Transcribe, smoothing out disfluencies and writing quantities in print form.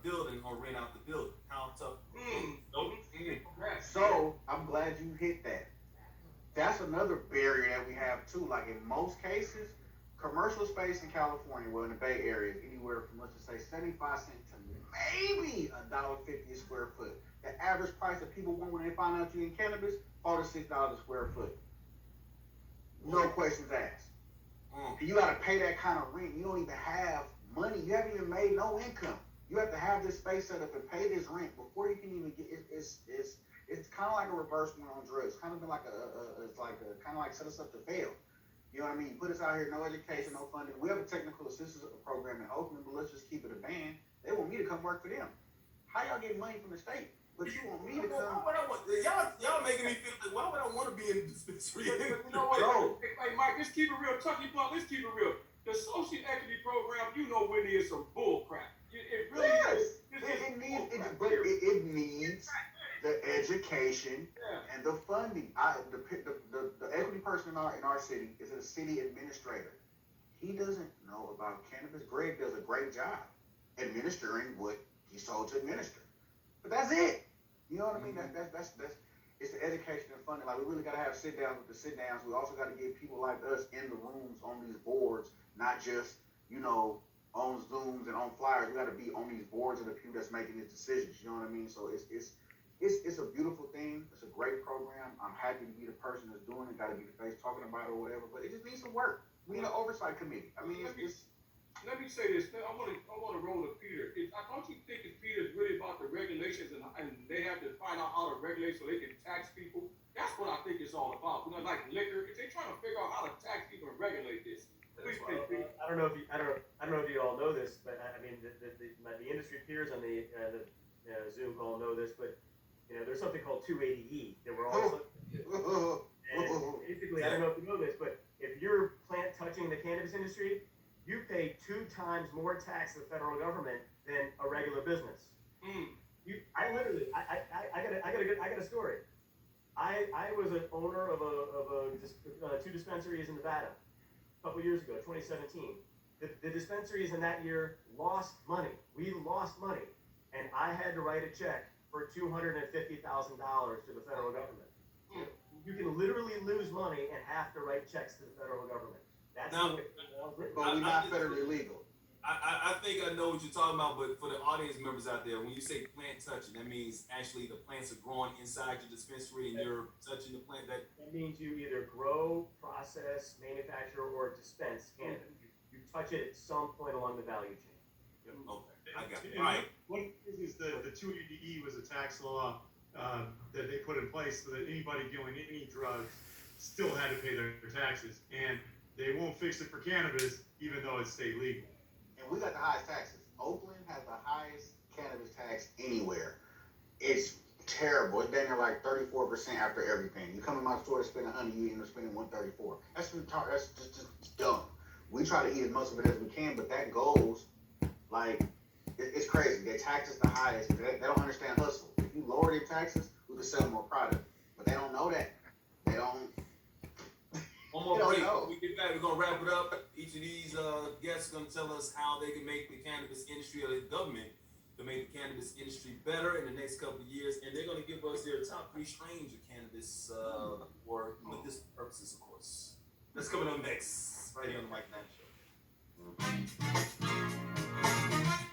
building or rent out the building. How tough? So I'm glad you hit that. That's another barrier that we have too. Like in most cases, commercial space in California, well in the Bay Area, is anywhere from let's just say 75 cents to maybe $1.50 a square foot. The average price that people want when they find out you in cannabis, $4 to $6 a square foot. No questions asked. You gotta pay that kind of rent. You don't even have money. You haven't even made no income. You have to have this space set up and pay this rent before you can even get. It's kind of like a reverse one on drugs. Kind of been like it's like a kind of like set us up to fail. You know what I mean? You put us out here, no education, no funding. We have a technical assistance program in Oakland, but let's just keep it a band. They want me to come work for them. How y'all get money from the state? But you want me to come? Y'all making me feel like, why would I want to be in the dispensary? You know what? Hey, Mike, let's keep it real. Tucky Blunt, let's keep it real. The social equity program, you know, Whitney, is some bull crap. It really is. It needs the education and the funding. The equity person in our city is a city administrator. He doesn't know about cannabis. Greg does a great job administering what he's told to administer. But that's it. You know what I mean? That's it's the education and funding. Like we really gotta have sit downs with the sit downs. We also gotta get people like us in the rooms on these boards, not just, on Zooms and on flyers. We gotta be on these boards and the people that's making these decisions. You know what I mean? So it's a beautiful thing. It's a great program. I'm happy to be the person that's doing it, gotta be the face talking about it or whatever, but it just needs some work. We need an oversight committee. I mean Let me say this. I want to roll to Peter. Don't you think Peter's really about the regulations and they have to find out how to regulate so they can tax people? That's what I think it's all about. Like liquor, if they're trying to figure out how to tax people and regulate this. I don't know if you all know this, but I mean the industry peers on the Zoom call know this, but there's something called 280E that we're all. And basically, I don't know if you know this, but if you're plant touching the cannabis industry, you pay 2 times more tax to the federal government than a regular business. I got a story. I was an owner of 2 dispensaries in Nevada a couple years ago, 2017. The dispensaries in that year lost money. We lost money, and I had to write a check for $250,000 to the federal government. You can literally lose money and have to write checks to the federal government. That's but we're not federally legal. I think I know what you're talking about, but for the audience members out there, when you say plant touching, that means actually the plants are growing inside your dispensary and you're touching the plant. That means you either grow, process, manufacture, or dispense cannabis. You touch it at some point along the value chain. Okay, I got it. All right. One thing is the 280E was a tax law that they put in place so that anybody doing any drugs still had to pay their taxes. And they won't fix it for cannabis, even though it's state legal. And we got the highest taxes. Oakland has the highest cannabis tax anywhere. It's terrible. It's down there like 34% after everything. You come in my store to spend $100, you end up spending $134. That's just dumb. We try to eat as much of it as we can, but that goes like it's crazy. Their tax is the highest. They don't understand hustle. If you lower their taxes, we can sell more product. But they don't know that. They don't. One more break. When we get back, we're gonna wrap it up. Each of these guests are gonna tell us how they can make the cannabis industry or the government to make the cannabis industry better in the next couple of years, and they're gonna give us their top 3 strains of cannabis for medicinal purposes, of course. That's coming up next, right here on the Mike Knight Show.